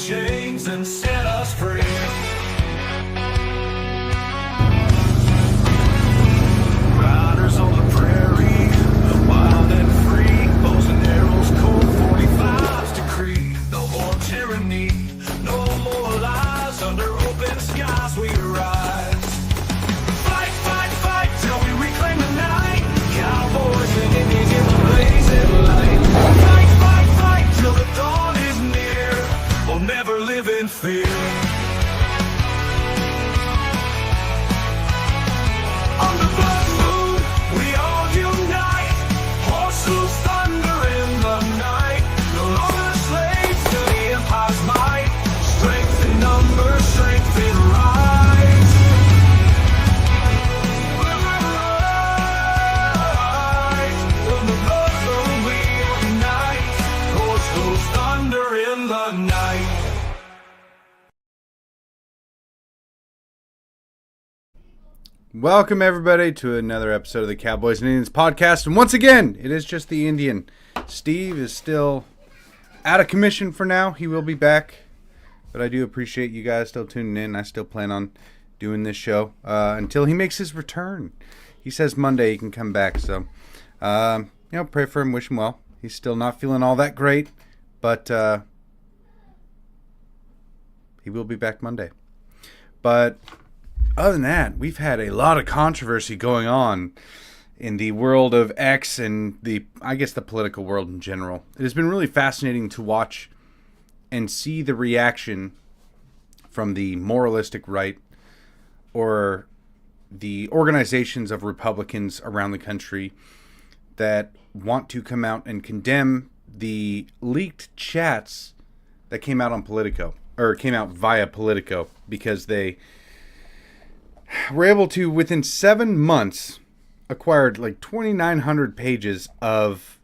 chains and set us free. Riders on the prairie, wild and free, bows and arrows, cold 45's decree. No more tyranny, no more lies, under open skies we rise. Fight, fight, fight till we reclaim the night. Cowboys and Indians in the blazing light. Fight, fight, fight till the dawn is near. We'll never live in fear. On the blood moon, we all unite. Horse hooves thunder in the night. No longer slaves to the empire's might. Strength in numbers, strength in rise. On the blood moon, we unite. Horse hooves thunder in the night. Welcome, everybody, to another episode of the Cowboys and Indians podcast. And once again, it is just the Indian. Steve is still out of commission for now. He will be back. But I do appreciate you guys still tuning in. I still plan on doing this show until he makes his return. He says Monday he can come back. So, pray for him, wish him well. He's still not feeling all that great. But he will be back Monday. But other than that, we've had a lot of controversy going on in the world of X and the political world in general. It has been really fascinating to watch and see the reaction from the moralistic right or the organizations of Republicans around the country that want to come out and condemn the leaked chats that came out on Politico, or came out via Politico, because they were able to, within 7 months, acquired like 2,900 pages of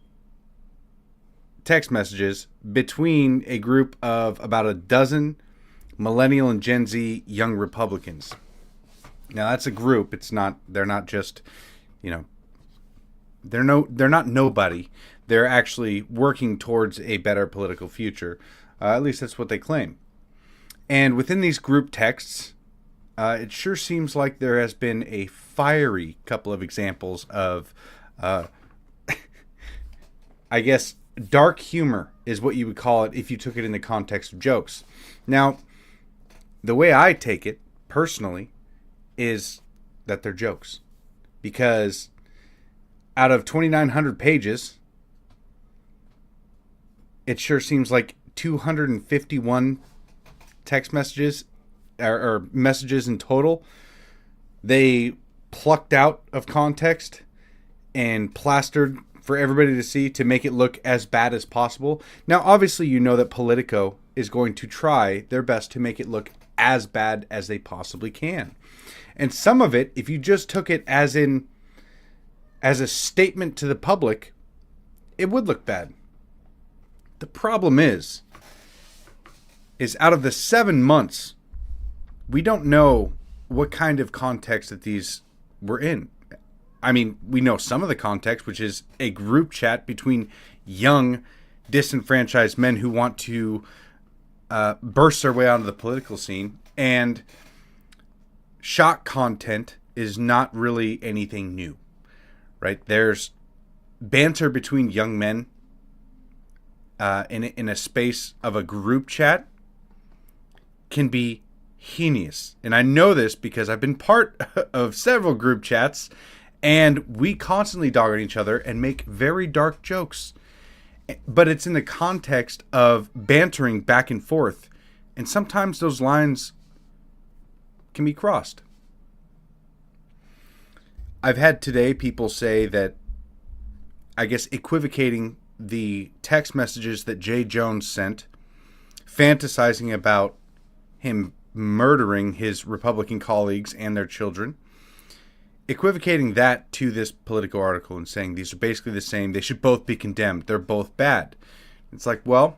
text messages between a group of about a dozen millennial and Gen Z young Republicans. Now that's a group. They're not just, they're not nobody. They're actually working towards a better political future. At least that's what they claim. And within these group texts, it sure seems like there has been a fiery couple of examples of, dark humor is what you would call it if you took it in the context of jokes. Now, the way I take it, personally, is that they're jokes. Because out of 2,900 pages, it sure seems like 251 text messages or messages in total, they plucked out of context and plastered for everybody to see to make it look as bad as possible. Now, obviously, you know that Politico is going to try their best to make it look as bad as they possibly can. And some of it, if you just took it as a statement to the public, it would look bad. The problem is out of the 7 months, we don't know what kind of context that these were in. I mean, we know some of the context, which is a group chat between young, disenfranchised men who want to burst their way onto the political scene. And shock content is not really anything new, right? There's banter between young men in a space of a group chat can be heinous. And I know this because I've been part of several group chats, and we constantly dog on each other and make very dark jokes. But it's in the context of bantering back and forth. And sometimes those lines can be crossed. I've had today people say that, equivocating the text messages that Jay Jones sent, fantasizing about him murdering his Republican colleagues and their children, equivocating that to this Politico article and saying these are basically the same. They should both be condemned. They're both bad. It's like, well,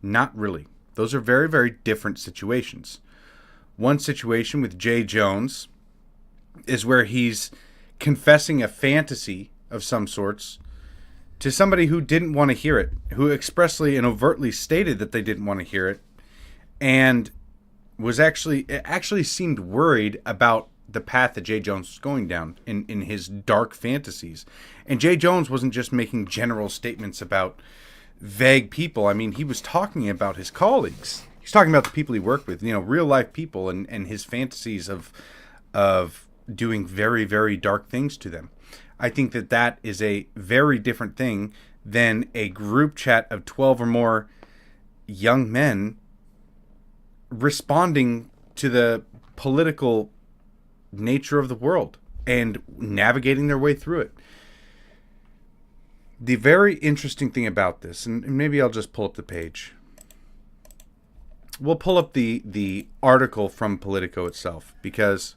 not really. Those are very, very different situations. One situation with Jay Jones is where he's confessing a fantasy of some sorts to somebody who didn't want to hear it, who expressly and overtly stated that they didn't want to hear it. and actually seemed worried about the path that Jay Jones was going down in his dark fantasies. And Jay Jones wasn't just making general statements about vague people. I mean, he was talking about his colleagues. He's talking about the people he worked with, real life people, and his fantasies of doing very, very dark things to them. I think that is a very different thing than a group chat of 12 or more young men responding to the political nature of the world and navigating their way through it. The very interesting thing about this, and maybe I'll just pull up the page. We'll pull up the article from Politico itself, because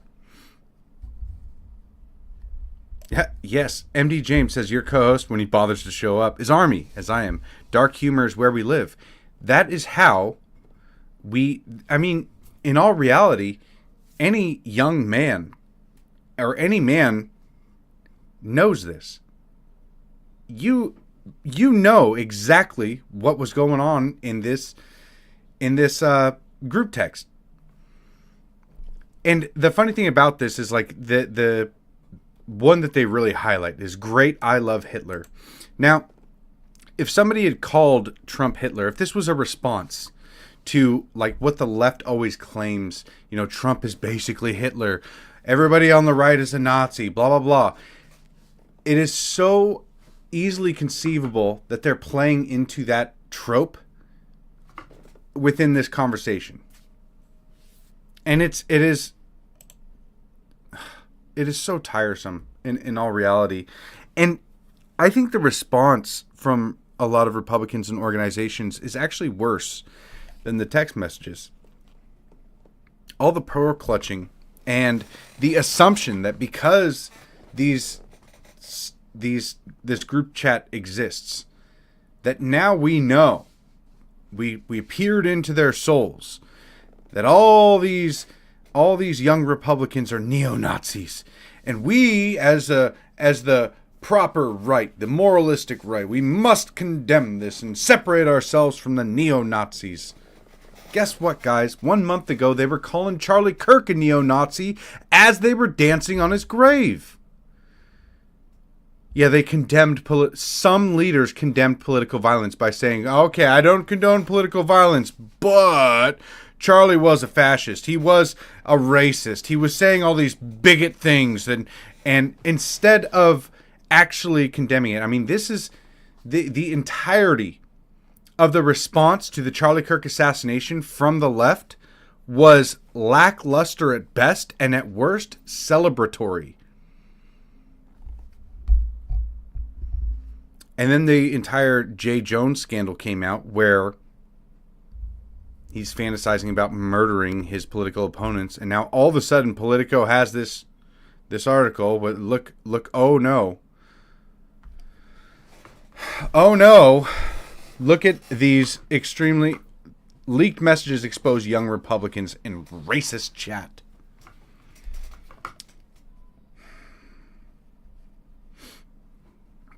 yes, MD James says your co-host, when he bothers to show up, is Army, as I am. Dark humor is where we live. That is how in all reality, any young man or any man knows this. You know exactly what was going on in this group text. And the funny thing about this is, like, the one that they really highlight is "Great, I Love Hitler." Now, if somebody had called Trump Hitler, if this was a response to, like, what the left always claims, Trump is basically Hitler, everybody on the right is a Nazi, blah, blah, blah. It is so easily conceivable that they're playing into that trope within this conversation. And it is so tiresome in all reality. And I think the response from a lot of Republicans and organizations is actually worse than the text messages. All the pearl clutching and the assumption that because this group chat exists, that now we know, we peered into their souls, that all these young Republicans are neo-Nazis, and we as the proper right, the moralistic right, we must condemn this and separate ourselves from the neo-Nazis. Guess what, guys? 1 month ago, they were calling Charlie Kirk a neo-Nazi as they were dancing on his grave. Yeah, they condemned, some leaders condemned political violence by saying, okay, I don't condone political violence, but Charlie was a fascist. He was a racist. He was saying all these bigot things. And instead of actually condemning it, I mean, this is the entirety of the response to the Charlie Kirk assassination from the left was lackluster at best and at worst celebratory. And then the entire Jay Jones scandal came out, where he's fantasizing about murdering his political opponents, and now all of a sudden Politico has this article with look, oh no, look at these extremely leaked messages expose young Republicans in racist chat.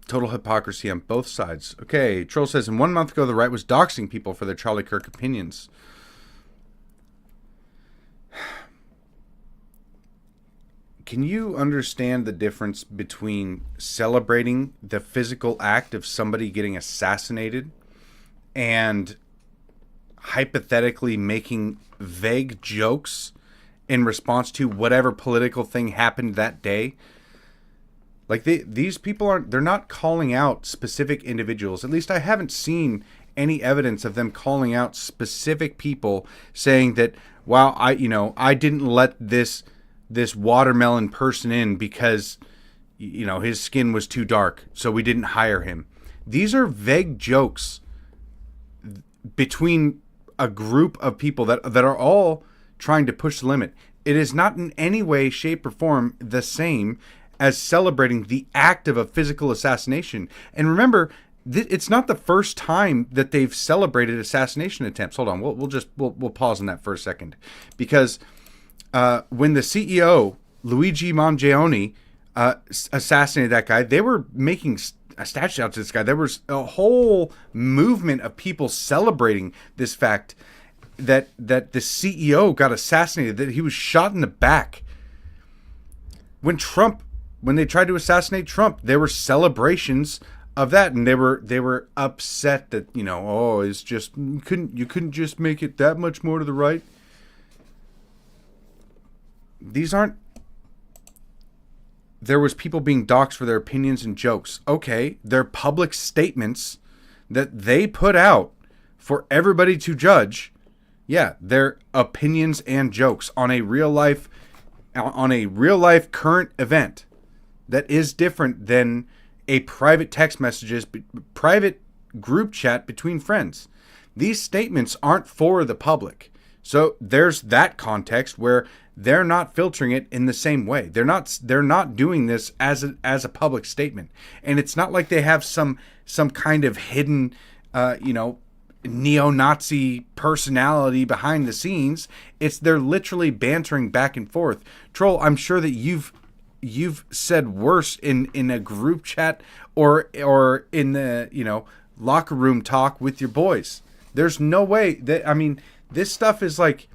Total hypocrisy on both sides. Okay, Troll says, and 1 month ago, the right was doxing people for their Charlie Kirk opinions. Can you understand the difference between celebrating the physical act of somebody getting assassinated and hypothetically making vague jokes in response to whatever political thing happened that day? Like, these people they're not calling out specific individuals. At least I haven't seen any evidence of them calling out specific people, saying that, wow, I didn't let this watermelon person in because, his skin was too dark, so we didn't hire him. These are vague jokes between a group of people that are all trying to push the limit. It is not in any way, shape, or form the same as celebrating the act of a physical assassination. And remember, it's not the first time that they've celebrated assassination attempts. Hold on, we'll pause on that for a second, because when the CEO Luigi Mangione assassinated that guy, they were making a statue out to this guy. There was a whole movement of people celebrating this fact, that the CEO got assassinated, that he was shot in the back. When they tried to assassinate Trump, there were celebrations of that, and they were upset that, oh, it's just you couldn't just make it that much more to the right. There was people being doxxed for their opinions and jokes. Okay, they're public statements that they put out for everybody to judge. Yeah, they're opinions and jokes on a real life current event that is different than a private private group chat between friends. These statements aren't for the public. So there's that context where they're not filtering it in the same way. They're not doing this as a public statement. And it's not like they have some kind of hidden neo-Nazi personality behind the scenes. They're literally bantering back and forth. Troll, I'm sure that you've said worse in a group chat or in the locker room talk with your boys. There's no way that, this stuff is like,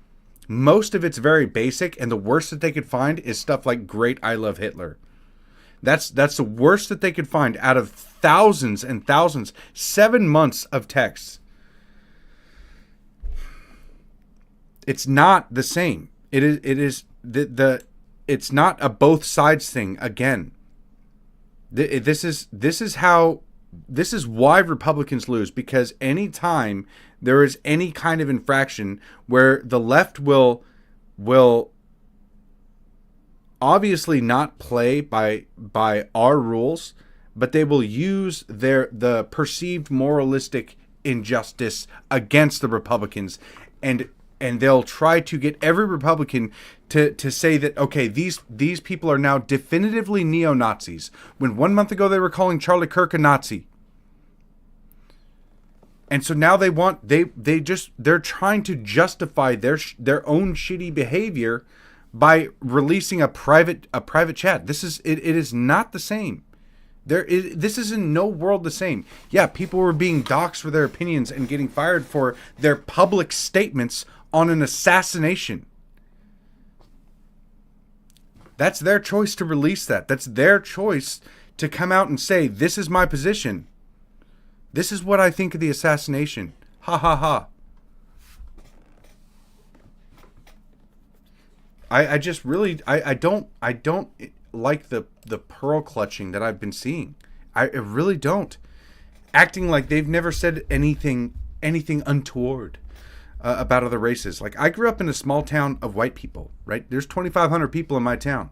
most of it's very basic, and the worst that they could find is stuff like "Great, I Love Hitler." That's the worst that they could find out of thousands and thousands. 7 months of texts. It's not the same. It's not a both sides thing again. This is why Republicans lose, because anytime there is any kind of infraction where the left will obviously not play by our rules, but they will use the perceived moralistic injustice against the Republicans, and they'll try to get every Republican to say that, okay, these people are now definitively neo-Nazis, when 1 month ago they were calling Charlie Kirk a Nazi. And so now they're trying to justify their own shitty behavior by releasing a private chat. It is not the same. This is in no world the same. Yeah, people were being doxxed for their opinions and getting fired for their public statements on an assassination. That's their choice to release that. That's their choice to come out and say, this is my position. This is what I think of the assassination. Ha ha ha. I just really I don't like the pearl clutching that I've been seeing. I really don't. Acting like they've never said anything untoward about other races. Like, I grew up in a small town of white people, right? There's 2,500 people in my town,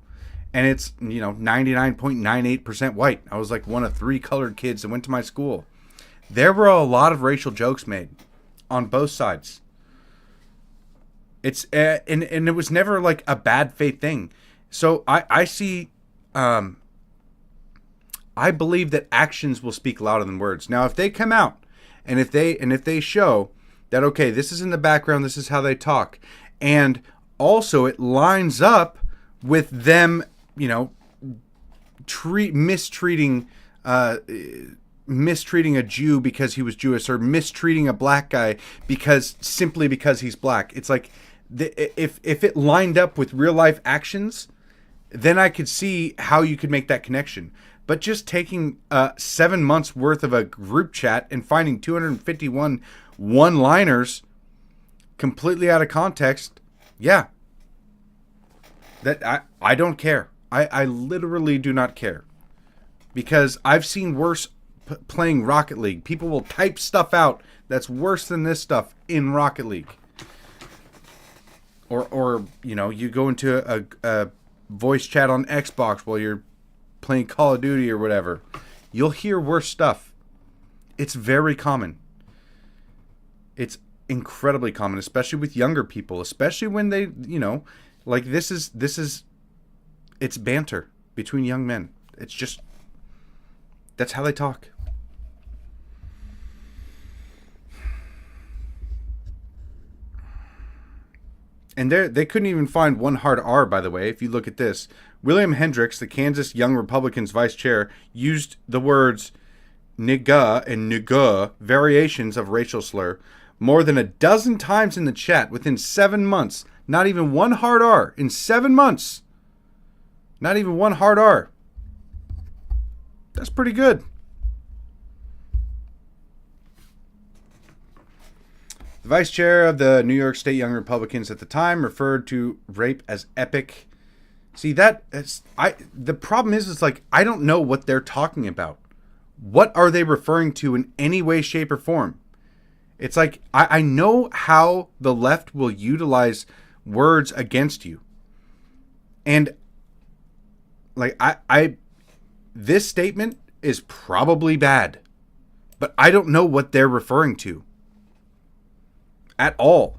and it's 99.98% white. I was like one of 3 colored kids that went to my school. There were a lot of racial jokes made on both sides. It's and it was never like a bad faith thing. So I see. I believe that actions will speak louder than words. Now, if they come out and if they show that, okay, this is in the background, this is how they talk, and also it lines up with them, mistreating a Jew because he was Jewish, or mistreating a black guy simply because he's black. It's like, if it lined up with real life actions, then I could see how you could make that connection. But just taking 7 months worth of a group chat and finding 251 one-liners completely out of context, yeah, that I don't care. I literally do not care, because I've seen worse playing Rocket League. People will type stuff out that's worse than this stuff in Rocket League. Or you go into a voice chat on Xbox while you're playing Call of Duty or whatever. You'll hear worse stuff. It's very common. It's incredibly common, especially with younger people, especially when they, like this is it's banter between young men. It's just, that's how they talk. And they couldn't even find one hard R, by the way. If you look at this, William Hendricks, the Kansas Young Republicans vice chair, used the words nigga and nigga, variations of racial slur, more than a dozen times in the chat within 7 months. Not even one hard R in 7 months. Not even one hard R. That's pretty good. The vice chair of the New York State Young Republicans at the time referred to rape as epic. See, the problem is like, I don't know what they're talking about. What are they referring to in any way, shape, or form? It's like, I know how the left will utilize words against you. And like, this statement is probably bad, but I don't know what they're referring to at all.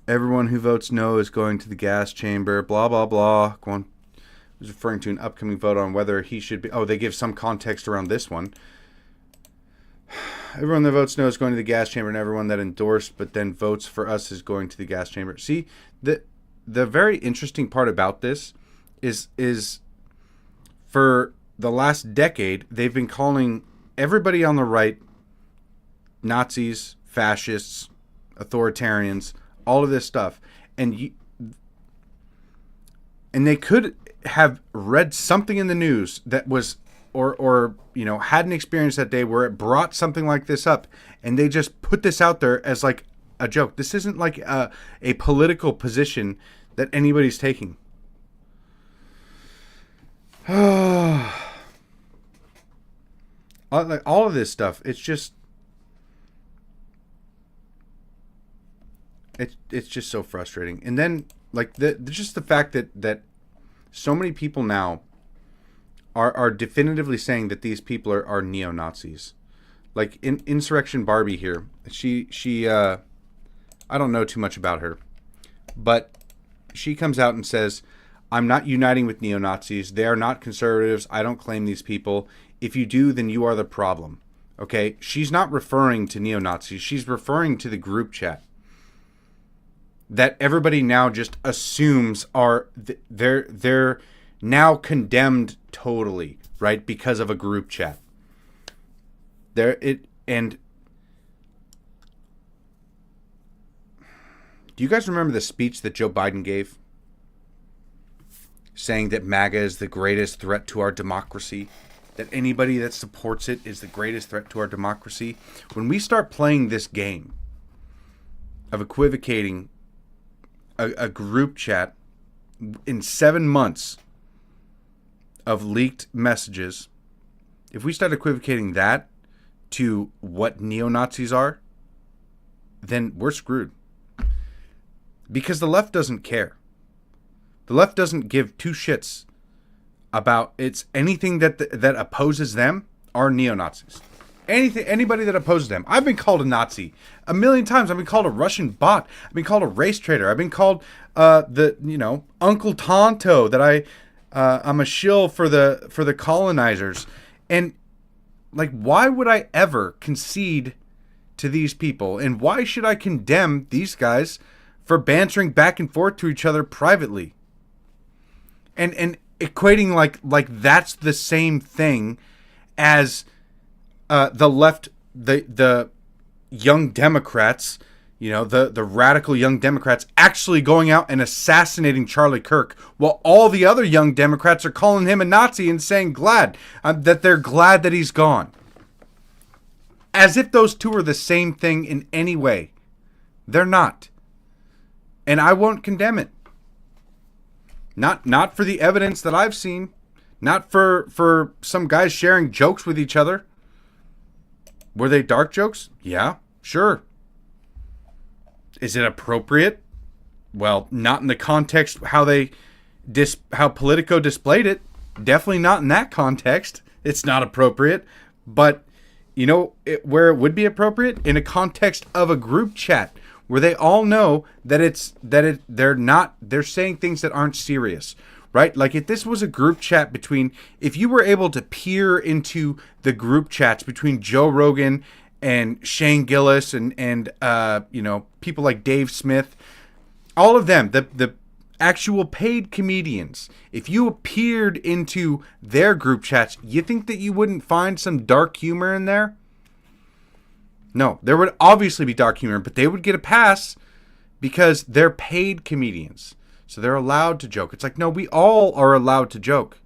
Everyone who votes no is going to the gas chamber, blah, blah, blah. One was referring to an upcoming vote on whether he should be... Oh, they give some context around this one. Everyone that votes no is going to the gas chamber, and everyone that endorsed but then votes for us is going to the gas chamber. See, the very interesting part about this is for the last decade, they've been calling everybody on the right Nazis, fascists, authoritarians, all of this stuff. And they could have read something in the news that was, or had an experience that day where it brought something like this up, and they just put this out there as like a joke. This isn't like a political position that anybody's taking. Like all of this stuff, it's just so frustrating. And then like just the fact that so many people now are definitively saying that these people are neo-Nazis. Like in Insurrection Barbie here, she I don't know too much about her, but she comes out and says, I'm not uniting with neo-Nazis. They are not conservatives. I don't claim these people. If you do, then you are the problem. Okay? She's not referring to neo-Nazis. She's referring to the group chat that everybody now just assumes they're now condemned totally, right? Because of a group chat. And do you guys remember the speech that Joe Biden gave? Saying that MAGA is the greatest threat to our democracy, that anybody that supports it is the greatest threat to our democracy. When we start playing this game of equivocating a group chat in 7 months of leaked messages, if we start equivocating that to what neo-Nazis are, then we're screwed. Because the left doesn't care. The left doesn't give two shits about anything that opposes them are neo-Nazis. Anybody that opposes them. I've been called a Nazi a million times. I've been called a Russian bot. I've been called a race traitor. I've been called Uncle Tonto, that I'm a shill for the colonizers. And like, why would I ever concede to these people? And why should I condemn these guys for bantering back and forth to each other privately? And equating like that's the same thing as the left, the young Democrats, the radical young Democrats actually going out and assassinating Charlie Kirk, while all the other young Democrats are calling him a Nazi and saying that they're glad that he's gone. As if those two are the same thing in any way. They're not. And I won't condemn it. Not for the evidence that I've seen. Not for some guys sharing jokes with each other. Were they dark jokes? Yeah, sure. Is it appropriate? Well, not in the context how Politico displayed it. Definitely not in that context. It's not appropriate. But where it would be appropriate? In a context of a group chat where they all know that they're saying things that aren't serious, right? Like if this was a group chat if you were able to peer into the group chats between Joe Rogan and Shane Gillis and people like Dave Smith, all of them, the actual paid comedians, if you appeared into their group chats, you think that you wouldn't find some dark humor in there? No, there would obviously be dark humor, but they would get a pass because they're paid comedians. So they're allowed to joke. It's like, no, we all are allowed to joke.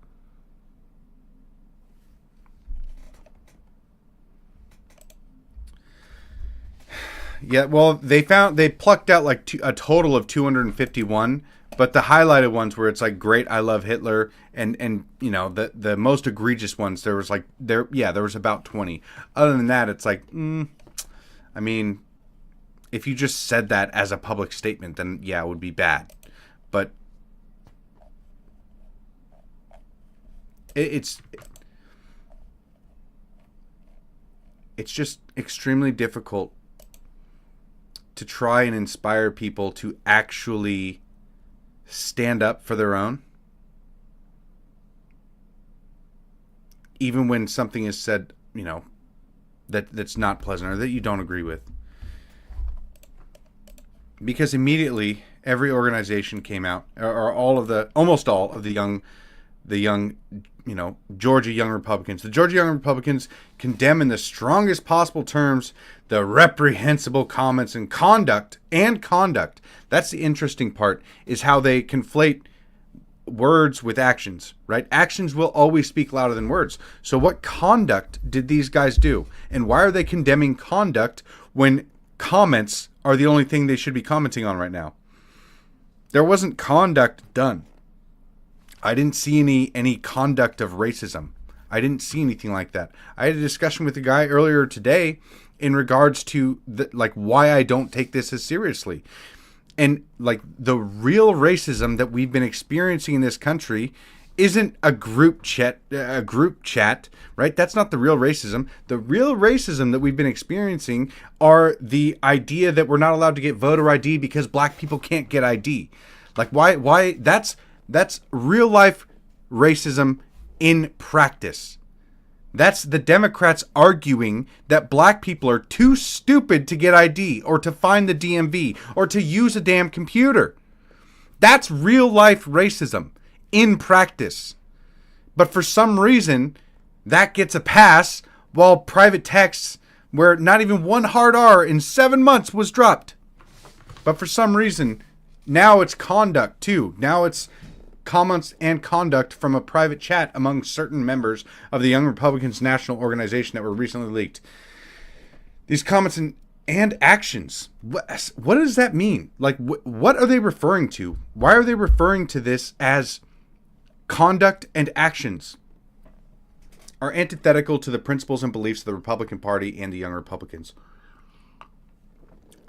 Yeah, well, they plucked out like a total of 251, but the highlighted ones where it's like great, I love Hitler, and you know the most egregious ones, there was about 20. Other than that, it's like, I mean, if you just said that as a public statement, then yeah, it would be bad. But it's just extremely difficult to try and inspire people to actually stand up for their own, even when something is said, you know, that's not pleasant or that you don't agree with. Because immediately every organization came out, or almost all of the young, you know, Georgia Young Republicans. The Georgia Young Republicans condemn in the strongest possible terms the reprehensible comments and conduct. That's the interesting part, is how they conflate words with actions, right? Actions will always speak louder than words. So what conduct did these guys do? And why are they condemning conduct when comments are the only thing they should be commenting on right now? There wasn't conduct done. I didn't see any conduct of racism. I didn't see anything like that. I had a discussion with a guy earlier today in regards to why I don't take this as seriously. And like the real racism that we've been experiencing in this country isn't a group chat, right? That's not the real racism. The real racism that we've been experiencing are the idea that we're not allowed to get voter ID because black people can't get ID. Like why that's real life racism in practice. That's the Democrats arguing that black people are too stupid to get ID or to find the DMV or to use a damn computer. That's real life racism in practice. But for some reason, that gets a pass while private texts where not even one hard R in 7 months was dropped. But for some reason, now it's conduct too. Now it's comments and conduct from a private chat among certain members of the Young Republicans National Organization that were recently leaked. These comments and actions, what does that mean? Like, what are they referring to? Why are they referring to this as conduct and actions are antithetical to the principles and beliefs of the Republican Party and the Young Republicans?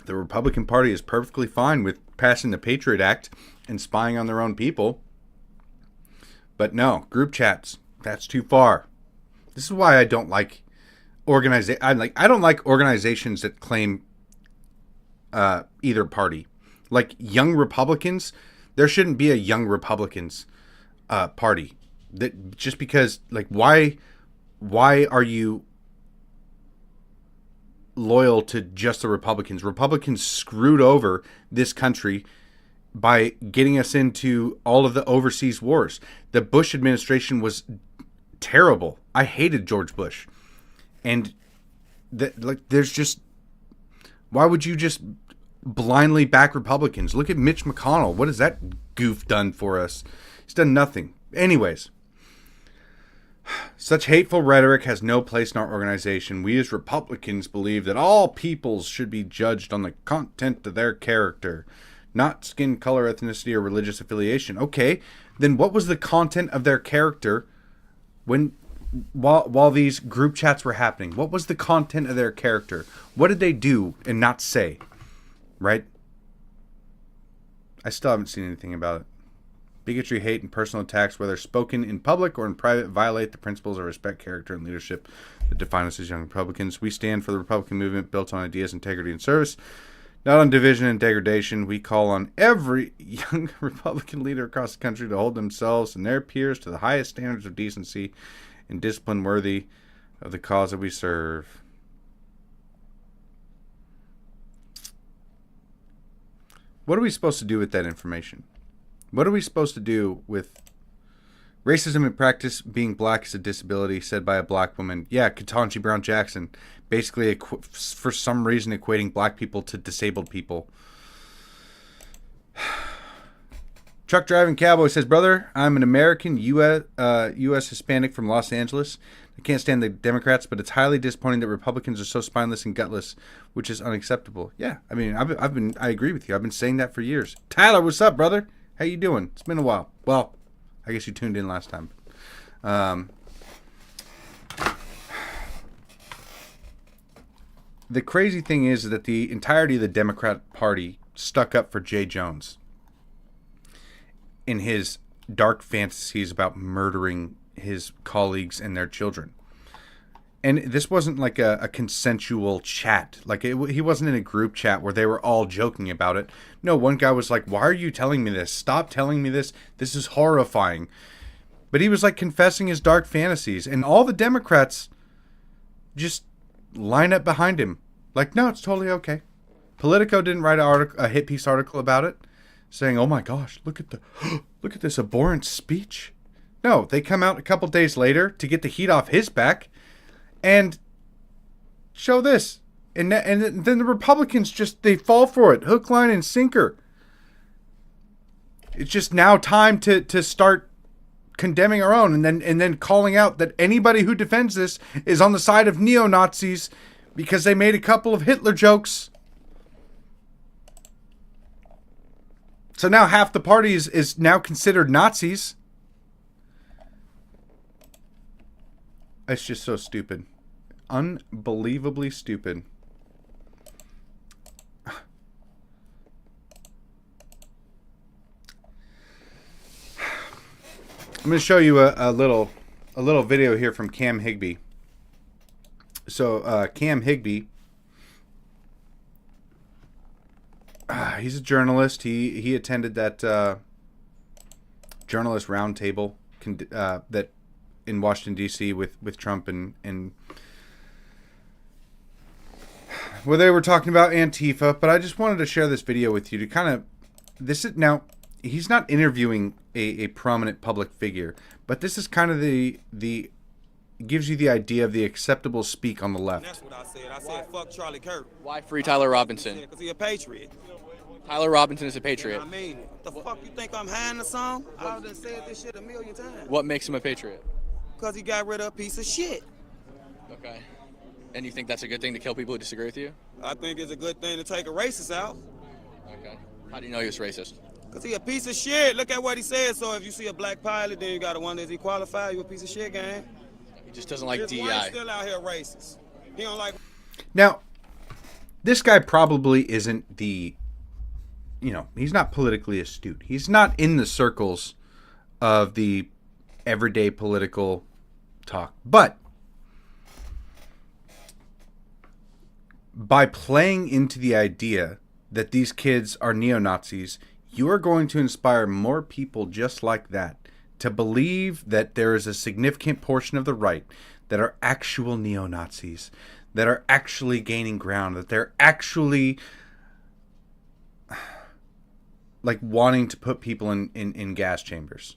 The Republican Party is perfectly fine with passing the Patriot Act and spying on their own people. But no, group chats, that's too far. This is why I don't like I don't like organizations that claim either party. Like Young Republicans, there shouldn't be a Young Republicans party. That just because, like, why are you loyal to just the Republicans? Republicans screwed over this country by getting us into all of the overseas wars. The Bush administration was terrible. I hated George Bush. And there's just, why would you just blindly back Republicans? Look at Mitch McConnell. What has that goof done for us? He's done nothing. Anyways, such hateful rhetoric has no place in our organization. We as Republicans believe that all peoples should be judged on the content of their character, not skin color, ethnicity, or religious affiliation. Okay, then what was the content of their character while these group chats were happening? What was the content of their character? What did they do and not say? Right? I still haven't seen anything about it. Bigotry, hate, and personal attacks, whether spoken in public or in private, violate the principles of respect, character, and leadership that define us as Young Republicans. We stand for the Republican movement built on ideas, integrity, and service, not on division and degradation. We call on every young Republican leader across the country to hold themselves and their peers to the highest standards of decency and discipline worthy of the cause that we serve. What are we supposed to do with that information? What are we supposed to do with racism in practice? Being black is a disability, said by a black woman. Yeah, Ketanji Brown Jackson, basically for some reason equating black people to disabled people. Truck driving cowboy says, brother, I'm an American U.S. Hispanic from Los Angeles. I can't stand the Democrats, but it's highly disappointing that Republicans are so spineless and gutless, which is unacceptable. Yeah, I mean, I agree with you. I've been saying that for years. Tyler, what's up, brother? How you doing? It's been a while. Well, I guess you tuned in last time. The crazy thing is that the entirety of the Democrat Party stuck up for Jay Jones in his dark fantasies about murdering his colleagues and their children. And this wasn't like a consensual chat. Like he wasn't in a group chat where they were all joking about it. No, one guy was like, why are you telling me this? Stop telling me this. This is horrifying. But he was like confessing his dark fantasies. And all the Democrats just line up behind him. Like, no, it's totally okay. Politico didn't write a hit piece article about it, saying, "Oh my gosh, look at this abhorrent speech." No, they come out a couple days later to get the heat off his back and show this, and then the Republicans they fall for it, hook, line, and sinker. It's just now time to start condemning our own, and then calling out that anybody who defends this is on the side of neo-Nazis because they made a couple of Hitler jokes. So now half the party is now considered Nazis. It's just so stupid. Unbelievably stupid. I'm going to show you a little video here from Cam Higbee. So Cam Higbee, he's a journalist. He attended that journalist roundtable that in Washington D.C. with Trump and where they were talking about Antifa. But I just wanted to share this video with you to kind of now he's not interviewing a prominent public figure, but this is kind of the gives you the idea of the acceptable speak on the left. That's what I said. I said, fuck Charlie Kirk. Why free Tyler Robinson? Because he a patriot. Tyler Robinson is a patriot. I mean, what the fuck you think I'm hiding or something? I done said this shit a million times. What makes him a patriot? Because he got rid of a piece of shit. Okay. And you think that's a good thing to kill people who disagree with you? I think it's a good thing to take a racist out. Okay. How do you know he was racist? Because he a piece of shit. Look at what he said. So if you see a black pilot, then you got to wonder, is he qualified? You a piece of shit, gang? He just doesn't like This DEI. white still out here racist. He don't like... Now, this guy probably isn't he's not politically astute. He's not in the circles of the everyday political talk. But by playing into the idea that these kids are neo-Nazis, you are going to inspire more people just like that to believe that there is a significant portion of the right that are actual neo-Nazis, that are actually gaining ground, that they're actually like wanting to put people in gas chambers.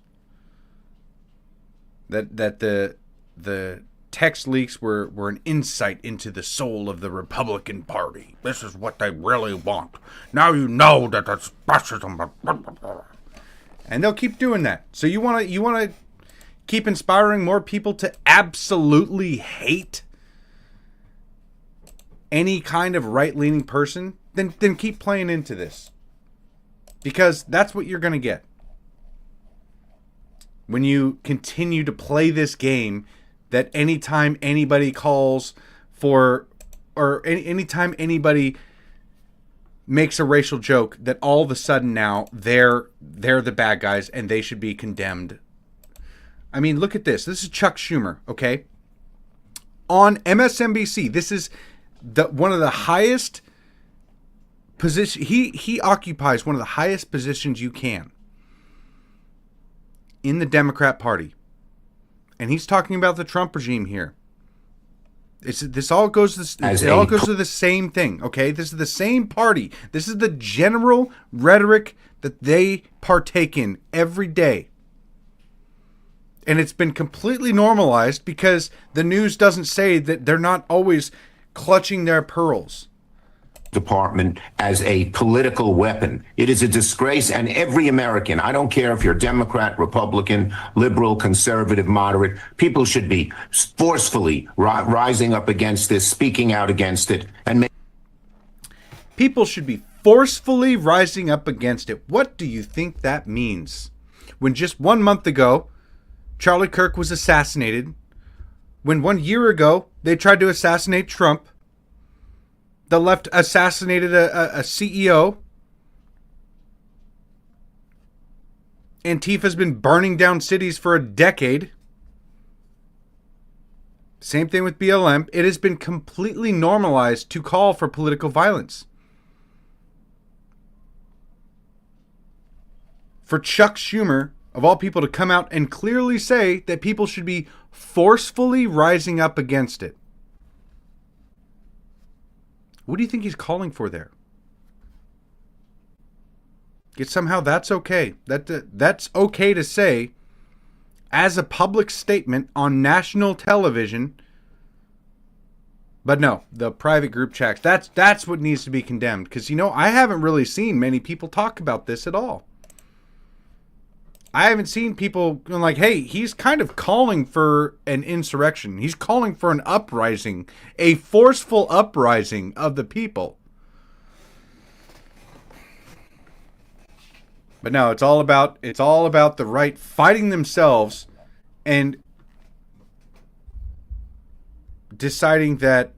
That the text leaks were an insight into the soul of the Republican Party. This is what they really want. Now you know that that's fascism. And they'll keep doing that. So you want to keep inspiring more people to absolutely hate any kind of right-leaning person? Then keep playing into this. Because that's what you're going to get. When you continue to play this game, that anytime anybody calls for, or anytime anybody makes a racial joke, that all of a sudden now they're the bad guys and they should be condemned. I mean, look at this. This is Chuck Schumer, okay? On MSNBC, this is one of the highest position. He occupies one of the highest positions you can in the Democrat Party. And he's talking about the Trump regime here. This all goes to the same thing, okay? This is the same party. This is the general rhetoric that they partake in every day. And it's been completely normalized because the news doesn't say that they're not always clutching their pearls. Department as a political weapon. It is a disgrace, and every American, I don't care if you're Democrat, Republican, liberal, conservative, moderate, people should be forcefully rising up against this, speaking out against it, and People should be forcefully rising up against it. What do you think that means? When just 1 month ago, Charlie Kirk was assassinated. When 1 year ago, they tried to assassinate Trump. The left assassinated a CEO. Antifa's been burning down cities for a decade. Same thing with BLM. It has been completely normalized to call for political violence. For Chuck Schumer, of all people, to come out and clearly say that people should be forcefully rising up against it. What do you think he's calling for there? Yet somehow that's okay. That's okay to say as a public statement on national television. But no, the private group chats, that's what needs to be condemned. Because, I haven't really seen many people talk about this at all. I haven't seen people going like, hey, he's kind of calling for an insurrection. He's calling for an uprising, a forceful uprising of the people. But no, it's all about the right fighting themselves and deciding that,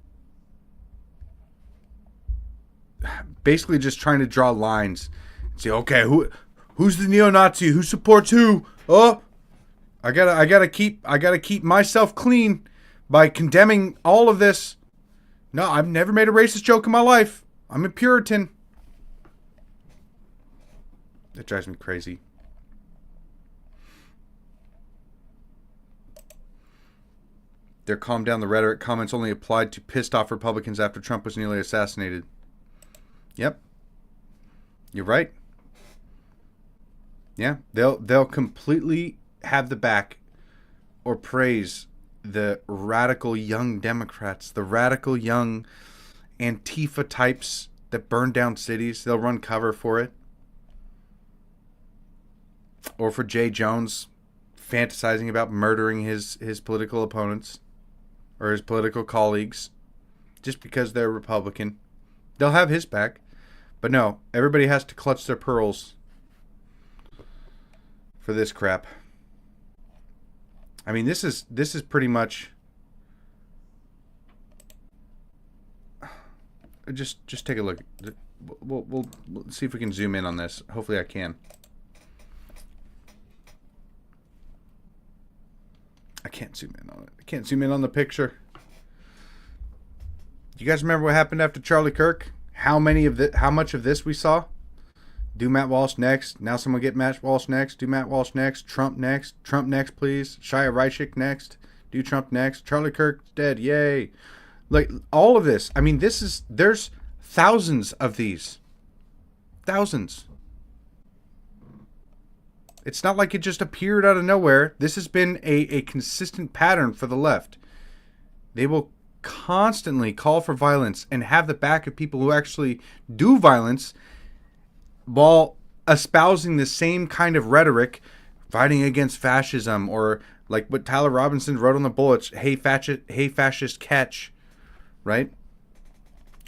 basically just trying to draw lines and say, okay, who's the neo-Nazi? Who supports who? Oh, I gotta keep myself clean by condemning all of this. No, I've never made a racist joke in my life. I'm a Puritan. That drives me crazy. Their calm down the rhetoric comments only applied to pissed off Republicans after Trump was nearly assassinated. Yep. You're right. Yeah, they'll completely have the back or praise the radical young Democrats, the radical young Antifa types that burn down cities. They'll run cover for it. Or for Jay Jones fantasizing about murdering his political opponents or his political colleagues just because they're Republican. They'll have his back. But no, everybody has to clutch their pearls for this crap. I mean, this is pretty much just take a look. We'll see if we can zoom in on this. Hopefully I can. I can't zoom in on it. I can't zoom in on the picture. Do you guys remember what happened after Charlie Kirk? How much of this we saw? Do Matt Walsh next. Now someone get Matt Walsh next. Do Matt Walsh next. Trump next. Trump next, please. Shia Reichik next. Do Trump next. Charlie Kirk's dead. Yay. Like, all of this. I mean, there's thousands of these. Thousands. It's not like it just appeared out of nowhere. This has been a consistent pattern for the left. They will constantly call for violence and have the back of people who actually do violence while espousing the same kind of rhetoric, fighting against fascism, or like what Tyler Robinson wrote on the bullets, hey fascist catch, right?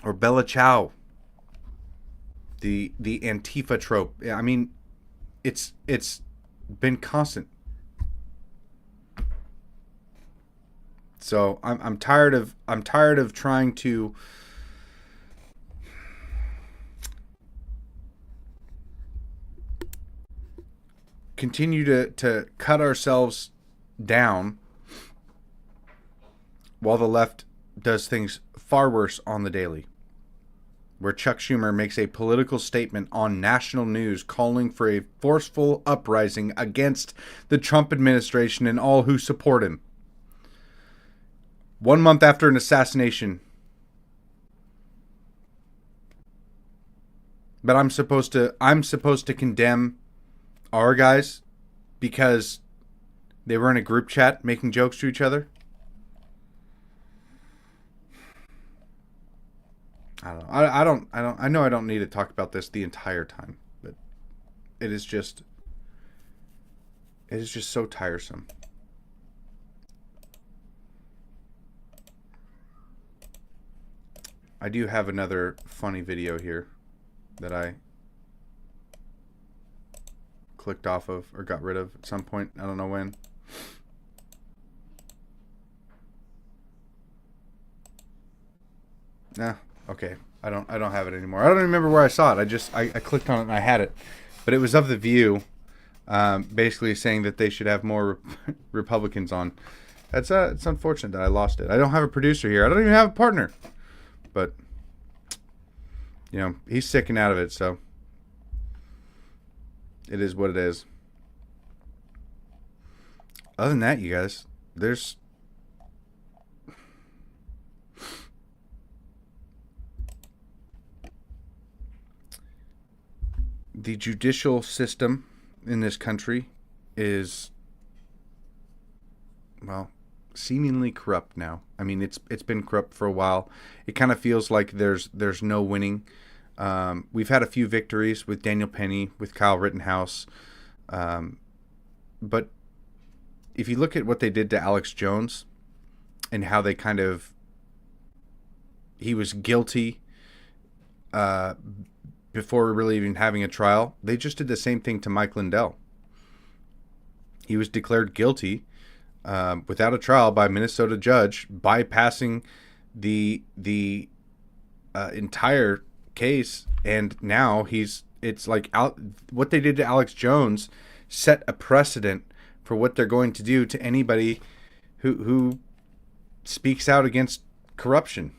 Or Bella Ciao, the Antifa trope. I mean, it's been constant. So I'm tired of trying to continue to cut ourselves down while the left does things far worse on the daily. Where Chuck Schumer makes a political statement on national news calling for a forceful uprising against the Trump administration and all who support him. 1 month after an assassination. But I'm supposed to condemn our guys because they were in a group chat making jokes to each other. I don't know. I know I don't need to talk about this the entire time, but it is just so tiresome. I do have another funny video here that I clicked off of or got rid of at some point. I don't know when. Nah, okay. I don't have it anymore. I don't remember where I saw it. I clicked on it and I had it. But it was of The View, basically saying that they should have more Republicans on. It's unfortunate that I lost it. I don't have a producer here. I don't even have a partner. But, you know, he's sick and out of it, so it is what it is. Other than that, you guys, there's the judicial system in this country is, well, seemingly corrupt now. I mean, it's been corrupt for a while. It kind of feels like there's no winning. We've had a few victories with Daniel Penny, with Kyle Rittenhouse, but if you look at what they did to Alex Jones and how they he was guilty before really even having a trial, they just did the same thing to Mike Lindell. He was declared guilty without a trial by a Minnesota judge, bypassing the entire case, and now it's like what they did to Alex Jones set a precedent for what they're going to do to anybody who speaks out against corruption.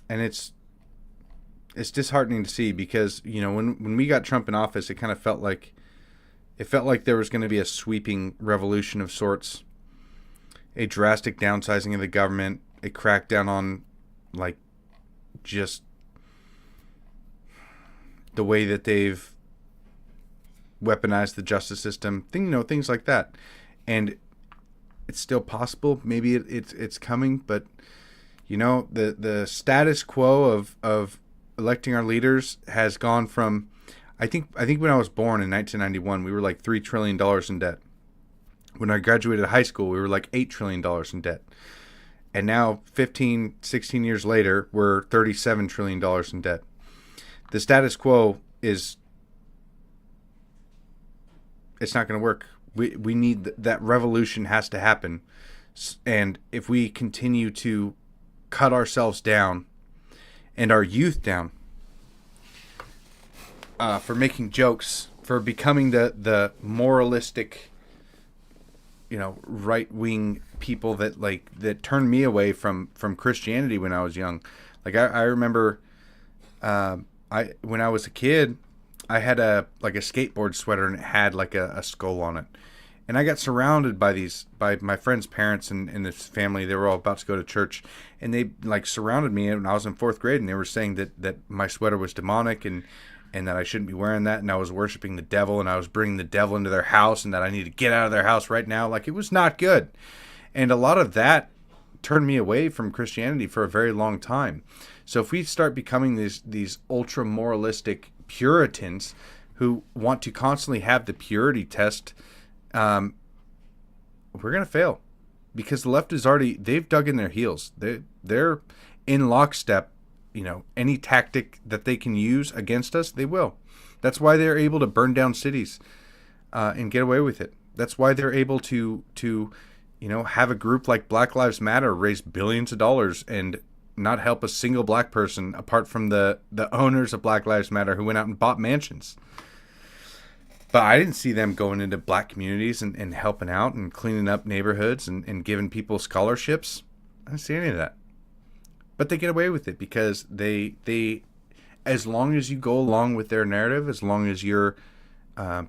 And it's disheartening to see, because, you know, when we got Trump in office, it kind of felt like there was going to be a sweeping revolution of sorts, a drastic downsizing of the government, a crackdown on, like, just the way that they've weaponized the justice system, things like that. And it's still possible. Maybe it's coming, but, you know, the status quo of electing our leaders has gone from, I think when I was born in 1991, we were like $3 trillion in debt. When I graduated high school, we were like $8 trillion in debt. And now 15, 16 years later, we're $37 trillion in debt. The status quo it's not going to work. We need that revolution has to happen. And if we continue to cut ourselves down and our youth down for making jokes, for becoming the moralistic, you know, right-wing people that turned me away from Christianity when I was young. Like I remember when I was a kid, I had a skateboard sweater, and it had like a skull on it. And I got surrounded by my friend's parents and his family. They were all about to go to church, and they like surrounded me when I was in 4th grade, and they were saying that my sweater was demonic and that I shouldn't be wearing that, and I was worshiping the devil, and I was bringing the devil into their house, and that I need to get out of their house right now. Like, it was not good. And a lot of that turned me away from Christianity for a very long time. So if we start becoming these ultra moralistic Puritans who want to constantly have the purity test, we're going to fail, because the left is they've dug in their heels. They're in lockstep. You know, any tactic that they can use against us, they will. That's why they're able to burn down cities and get away with it. That's why they're able to have a group like Black Lives Matter raise billions of dollars and not help a single black person, apart from the owners of Black Lives Matter who went out and bought mansions. But I didn't see them going into black communities and helping out and cleaning up neighborhoods and giving people scholarships. I didn't see any of that. But they get away with it because they as long as you go along with their narrative, as long as you're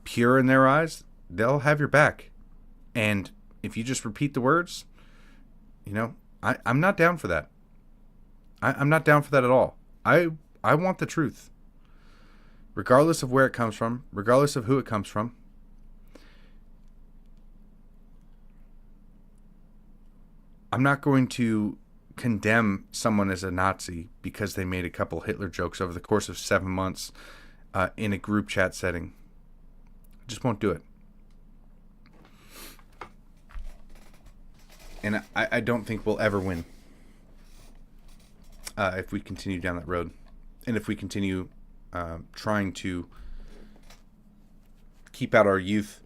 pure in their eyes, they'll have your back. And if you just repeat the words, I'm not down for that. I'm not down for that at all. I want the truth. Regardless of where it comes from, regardless of who it comes from. I'm not going to condemn someone as a Nazi because they made a couple Hitler jokes over the course of 7 months in a group chat setting. I just won't do it. And I don't think we'll ever win if we continue down that road. And if we continue trying to keep out our youth,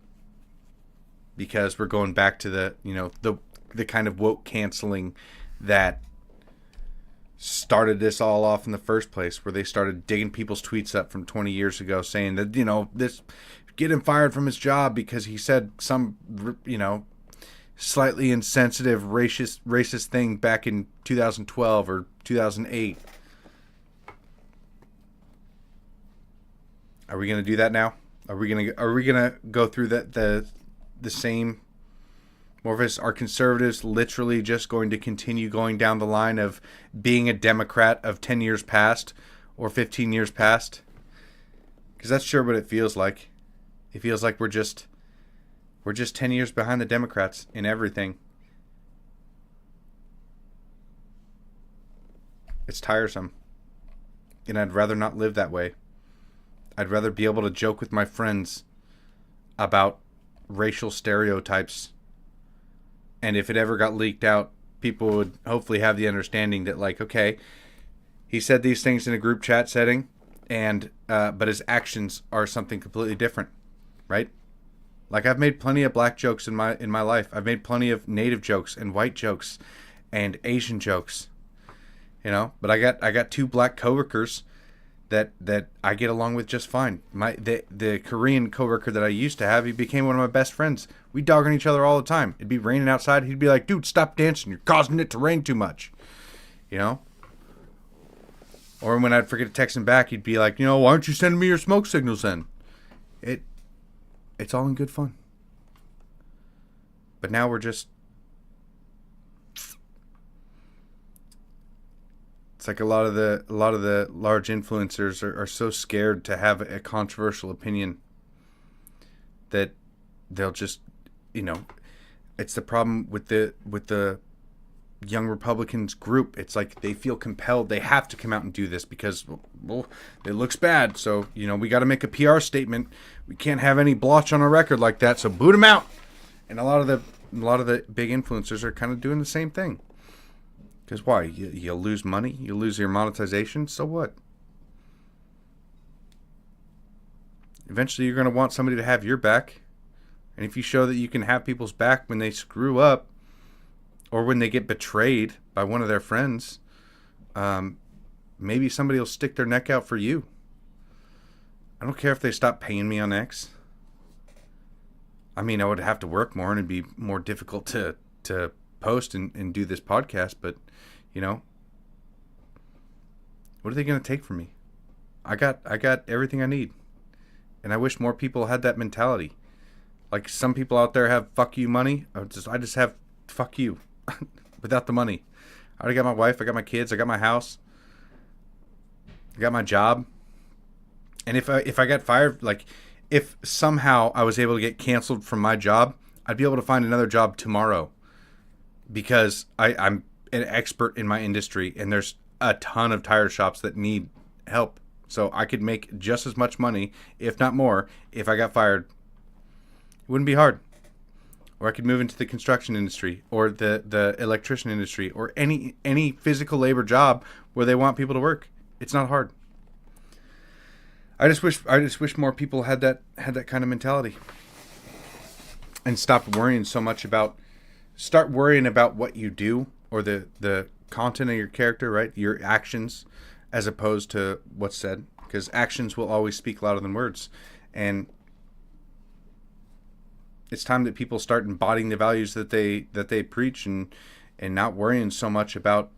because we're going back to the kind of woke canceling that started this all off in the first place, where they started digging people's tweets up from 20 years ago saying that, this get him fired from his job because he said some, slightly insensitive racist thing back in 2012 or 2008. Are we going to do that now? Are we going to go through the same? More of us, are conservatives literally just going to continue going down the line of being a Democrat of 10 years past or 15 years past? Because that's sure what it feels like. It feels like we're just 10 years behind the Democrats in everything. It's tiresome. And I'd rather not live that way. I'd rather be able to joke with my friends about racial stereotypes. And if it ever got leaked out, people would hopefully have the understanding that, like, okay, he said these things in a group chat setting, and but his actions are something completely different, right? Like, I've made plenty of black jokes in my life. I've made plenty of native jokes and white jokes and Asian jokes, But I got two black coworkers that I get along with just fine. The Korean coworker that I used to have, he became one of my best friends. We dog on each other all the time. It'd be raining outside. He'd be like, "Dude, stop dancing. You're causing it to rain too much." Or when I'd forget to text him back, he'd be like, "Why aren't you sending me your smoke signals then?" It's all in good fun. But now we're just... It's like a lot of the large influencers are so scared to have a controversial opinion that they'll just, it's the problem with the young Republicans group. It's like they feel compelled, they have to come out and do this because, well, it looks bad. So, we got to make a PR statement. We can't have any blotch on our record like that. So boot them out. And a lot of the big influencers are kind of doing the same thing. Because why? You'll lose money? You'll lose your monetization? So what? Eventually, you're going to want somebody to have your back. And if you show that you can have people's back when they screw up, or when they get betrayed by one of their friends, maybe somebody will stick their neck out for you. I don't care if they stop paying me on X. I mean, I would have to work more and it'd be more difficult to post and do this podcast, but what are they going to take from me? I got everything I need, and I wish more people had that mentality. Like, some people out there have fuck you money. I just have fuck you without the money. I already got my wife, I got my kids, I got my house, I got my job. And if I got fired, like, if somehow I was able to get canceled from my job, I'd be able to find another job tomorrow. Because I'm an expert in my industry, and there's a ton of tire shops that need help. So I could make just as much money, if not more, if I got fired. It wouldn't be hard. Or I could move into the construction industry, or the electrician industry, or any physical labor job where they want people to work. It's not hard. I just wish more people had that kind of mentality. And start worrying about what you do, or the content of your character, right? Your actions, as opposed to what's said, because actions will always speak louder than words. And it's time that people start embodying the values that they preach, and not worrying so much about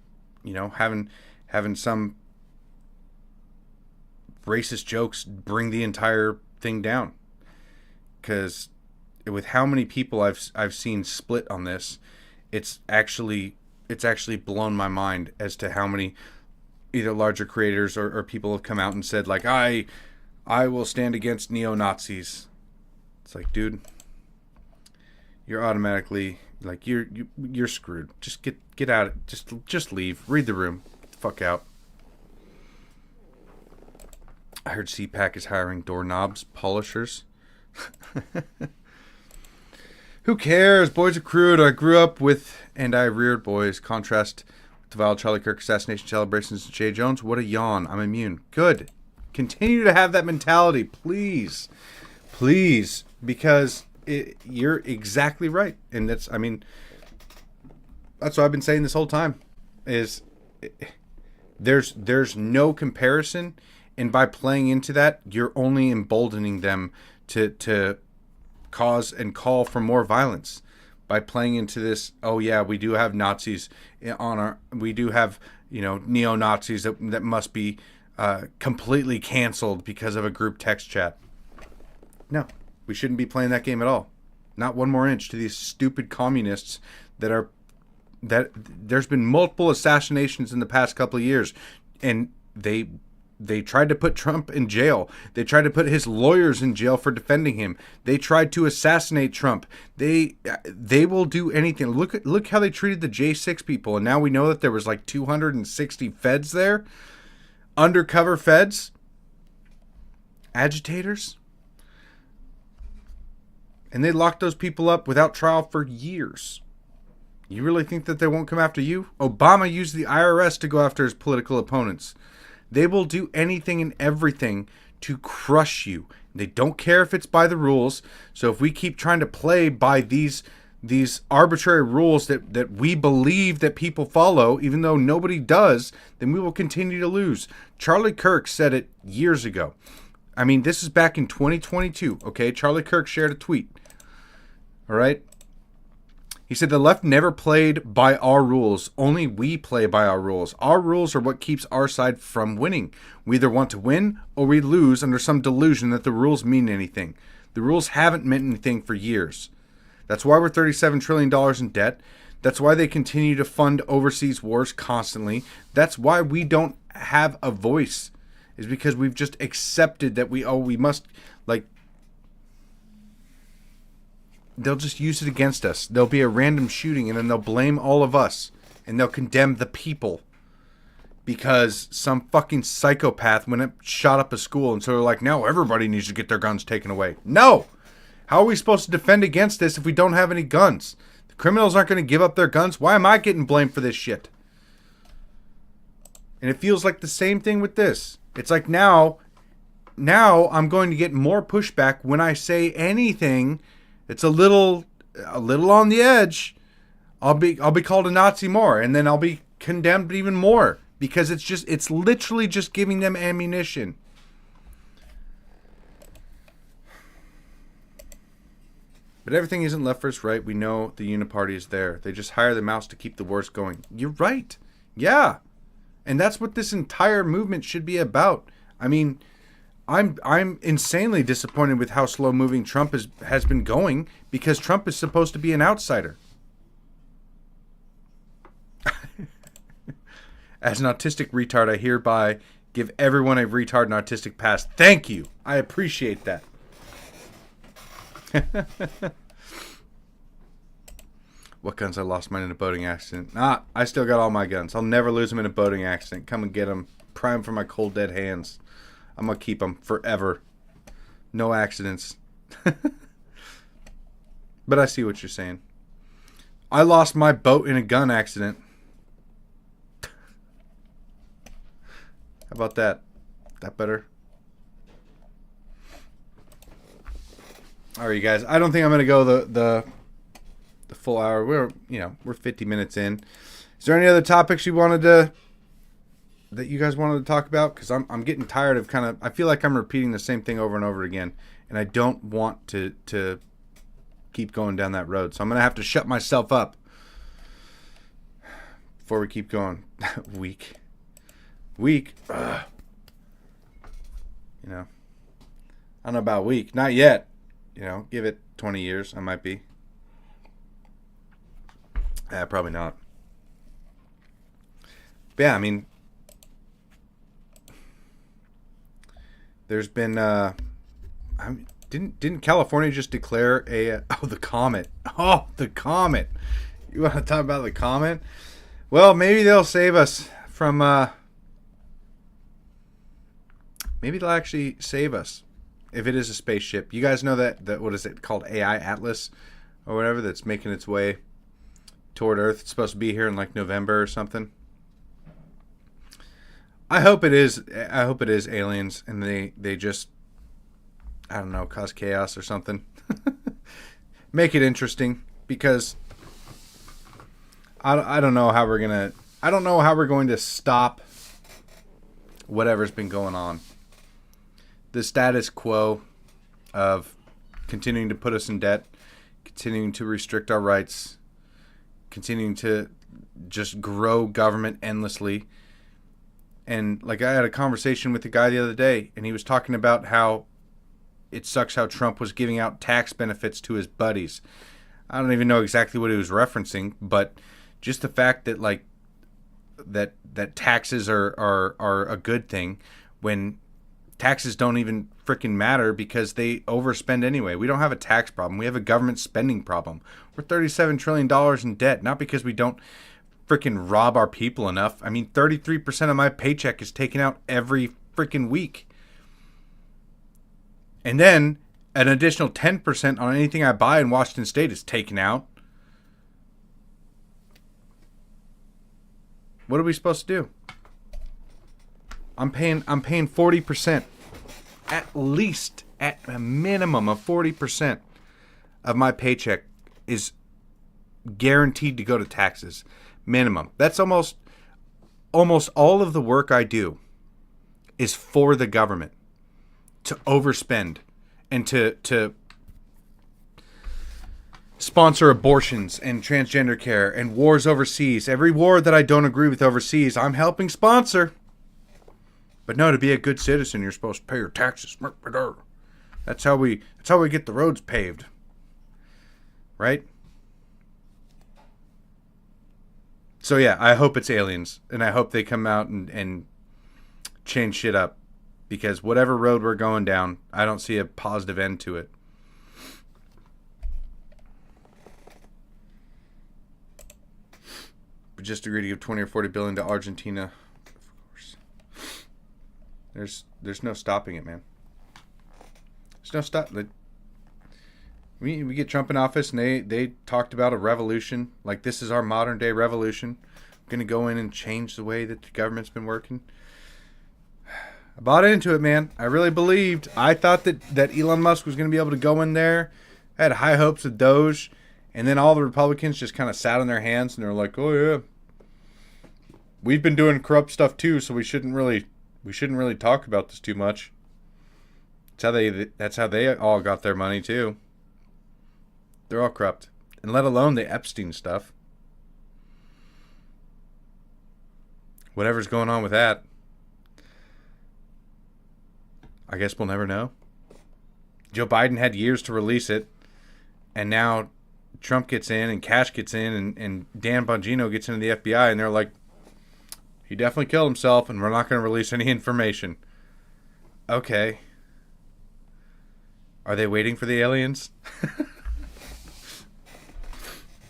having some racist jokes bring the entire thing down. Because with how many people I've seen split on this, it's actually blown my mind as to how many either larger creators or people have come out and said like, I will stand against neo-Nazis. It's like, dude, you're automatically like you're screwed. Just get out. Just leave. Read the room. Get the fuck out. I heard CPAC is hiring doorknobs polishers. Who cares? Boys are crude. I grew up with and I reared boys. Contrast with the vile Charlie Kirk assassination celebrations to Jay Jones. What a yawn. I'm immune. Good. Continue to have that mentality, please. Please. Because you're exactly right. And that's what I've been saying this whole time. There's no comparison. And by playing into that, you're only emboldening them to cause and call for more violence. By playing into this, oh yeah, we do have Nazis we do have, neo-Nazis that must be completely canceled because of a group text chat. No, we shouldn't be playing that game at all. Not one more inch to these stupid communists that there's been multiple assassinations in the past couple of years, and they tried to put Trump in jail. They tried to put his lawyers in jail for defending him. They tried to assassinate Trump. They will do anything. Look how they treated the J6 people, and now we know that there was like 260 feds there, undercover feds, agitators, and they locked those people up without trial for years. You really think that they won't come after you? Obama used the IRS to go after his political opponents. They will do anything and everything to crush you. They don't care if it's by the rules. So if we keep trying to play by these arbitrary rules that we believe that people follow, even though nobody does, then we will continue to lose. Charlie Kirk said it years ago. I mean, this is back in 2022, okay? Charlie Kirk shared a tweet. All right? He said the left never played by our rules. Only we play by our rules. Our rules are what keeps our side from winning. We either want to win or we lose under some delusion that the rules mean anything. The rules haven't meant anything for years. That's why we're $37 trillion in debt. That's why they continue to fund overseas wars constantly. That's why we don't have a voice. Is because we've just accepted that we must, like, they'll just use it against us. There'll be a random shooting and then they'll blame all of us. And they'll condemn the people. Because some fucking psychopath went up, shot up a school. And so they're like, no, everybody needs to get their guns taken away. No! How are we supposed to defend against this if we don't have any guns? The criminals aren't going to give up their guns. Why am I getting blamed for this shit? And it feels like the same thing with this. It's like now I'm going to get more pushback when I say anything. It's a little on the edge. I'll be called a Nazi more, and then I'll be condemned even more because it's literally just giving them ammunition. But everything isn't left versus right. We know the uniparty is there. They just hire the mouse to keep the wars going. You're right. Yeah. And that's what this entire movement should be about. I mean, I'm insanely disappointed with how slow moving Trump has been going because Trump is supposed to be an outsider. As an autistic retard, I hereby give everyone a retard and autistic pass. Thank you. I appreciate that. What guns? I lost mine in a boating accident. I still got all my guns. I'll never lose them in a boating accident. Come and get them. Prime for my cold dead hands. I'm going to keep them forever. No accidents. But I see what you're saying. I lost my boat in a gun accident. How about that? That better? All right, you guys. I don't think I'm going to go the full hour. We're 50 minutes in. Is there any other topics that you guys wanted to talk about? Because I'm getting tired of I feel like I'm repeating the same thing over and over again, and I don't want to keep going down that road. So I'm going to have to shut myself up before we keep going. Weak. Ugh. I don't know about weak. Not yet. Give it 20 years. I might be. Probably not. But yeah, I mean, There's been didn't California just declare the comet? Oh, the comet. You want to talk about the comet? Well, maybe they'll save us from maybe they'll actually save us if it is a spaceship. You guys know that what is it called, AI Atlas or whatever, that's making its way toward Earth. It's supposed to be here in like November or something. I hope it is aliens, and they just, I don't know, cause chaos or something. Make it interesting, because I don't know how we're going to stop whatever's been going on. The status quo of continuing to put us in debt, continuing to restrict our rights, continuing to just grow government endlessly. And like, I had a conversation with a guy the other day, and he was talking about how it sucks how Trump was giving out tax benefits to his buddies. I don't even know exactly what he was referencing, but just the fact that like that taxes are a good thing, when taxes don't even freaking matter because they overspend anyway. We don't have a tax problem. We have a government spending problem. We're $37 trillion in debt, not because we don't freaking rob our people enough. I mean, 33% of my paycheck is taken out every freaking week. And then an additional 10% on anything I buy in Washington State is taken out. What are we supposed to do? I'm paying 40%. At least, at a minimum of 40% of my paycheck is guaranteed to go to taxes. Minimum. That's almost all of the work I do is for the government to overspend and to sponsor abortions and transgender care and wars overseas. Every war that I don't agree with overseas, I'm helping sponsor. But no, to be a good citizen, you're supposed to pay your taxes. That's how we get the roads paved. Right? So yeah, I hope it's aliens, and I hope they come out and change shit up, because whatever road we're going down, I don't see a positive end to it. We just agreed to give 20 or 40 billion to Argentina. Of course. There's no stopping it, man. There's no stop. We get Trump in office, and they talked about a revolution. Like, this is our modern day revolution. We're going to go in and change the way that the government's been working. I bought into it, man. I really believed. I thought that Elon Musk was going to be able to go in there. I had high hopes of Doge. And then all the Republicans just kind of sat on their hands, and they're like, oh yeah, we've been doing corrupt stuff too, so we shouldn't really talk about this too much. That's how they all got their money too. They're all corrupt. And let alone the Epstein stuff. Whatever's going on with that, I guess we'll never know. Joe Biden had years to release it, and now Trump gets in, and Cash gets in, and Dan Bongino gets into the FBI, and they're like, he definitely killed himself, and we're not going to release any information. Okay. Are they waiting for the aliens?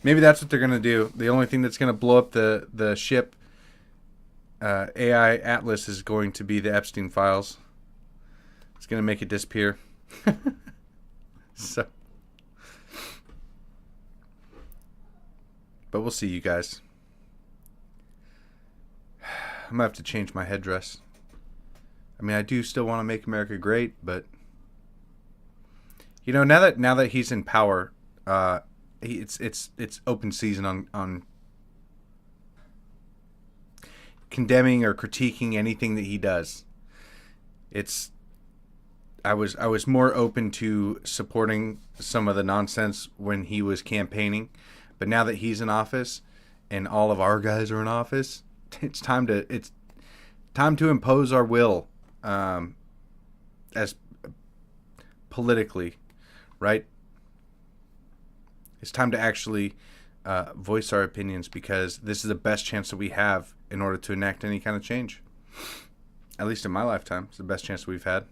Maybe that's what they're going to do. The only thing that's going to blow up the ship, AI Atlas, is going to be the Epstein files. It's going to make it disappear. So, but we'll see, you guys. I'm going to have to change my headdress. I mean, I do still want to make America great, but you know, now that he's in power, it's open season on condemning or critiquing anything that he does. I was more open to supporting some of the nonsense when he was campaigning, but now that he's in office and all of our guys are in office, it's time to impose our will, as politically, right? It's time to actually voice our opinions, because this is the best chance that we have in order to enact any kind of change. At least in my lifetime, it's the best chance we've had.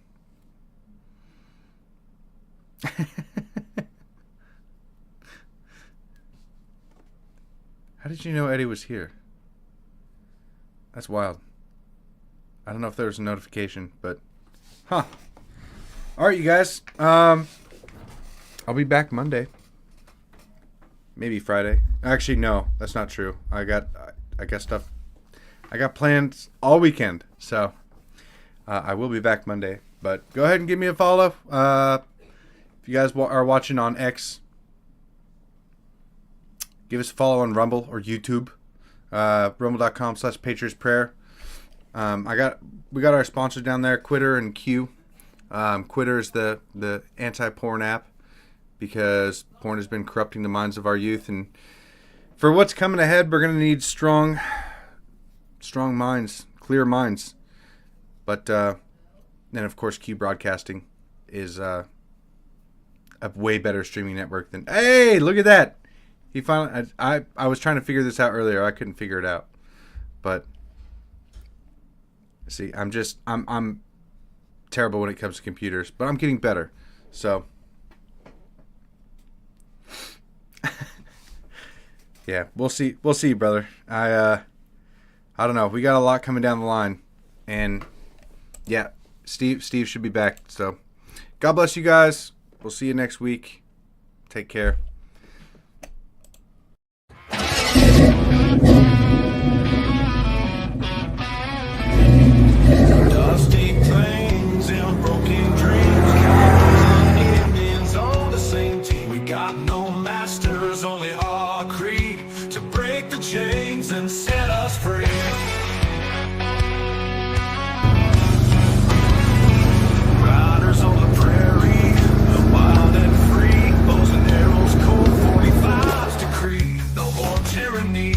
How did you know Eddie was here? That's wild. I don't know if there was a notification, but... Huh. Alright, you guys. I'll be back Monday. Maybe Friday. Actually, no. That's not true. I got stuff... I got plans all weekend. So, I will be back Monday. But go ahead and give me a follow. If you guys are watching on X, give us a follow on Rumble or YouTube. Rumble.com/PatriotsPrayer. We got our sponsors down there, Quitter and Q. Quitter is the anti-porn app because porn has been corrupting the minds of our youth. And for what's coming ahead, we're going to need strong minds, clear minds. But then, of course, Q Broadcasting is a way better streaming network than... Hey, look at that! He finally... I was trying to figure this out earlier. I couldn't figure it out. But... See, I'm terrible when it comes to computers, but I'm getting better. So... yeah, we'll see. We'll see, brother. I don't know. We got a lot coming down the line. And... yeah, Steve should be back. So, God bless you guys. We'll see you next week. Take care. Dusty plains and broken dreams. Cowboys and Indians on the same team. We got no masters, only our creed to break the chains and set us free. Riders on the prairie, wild and free. Bows and arrows, cold 45's decree. No more tyranny,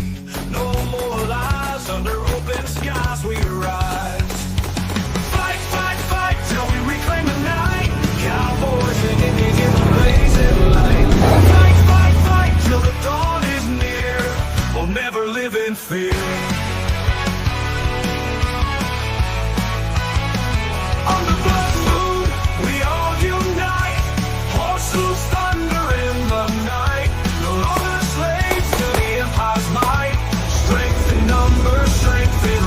no more lies. Under open skies we rise. Fight, fight, fight till we reclaim the night. Cowboys and Indians in the blazing light. Fight, fight, fight till the dawn is near. We'll never live in fear. On the blood moon, we all unite. Horse hooves thunder in the night. No longer slaves to the empire's might. Strength in numbers, strength in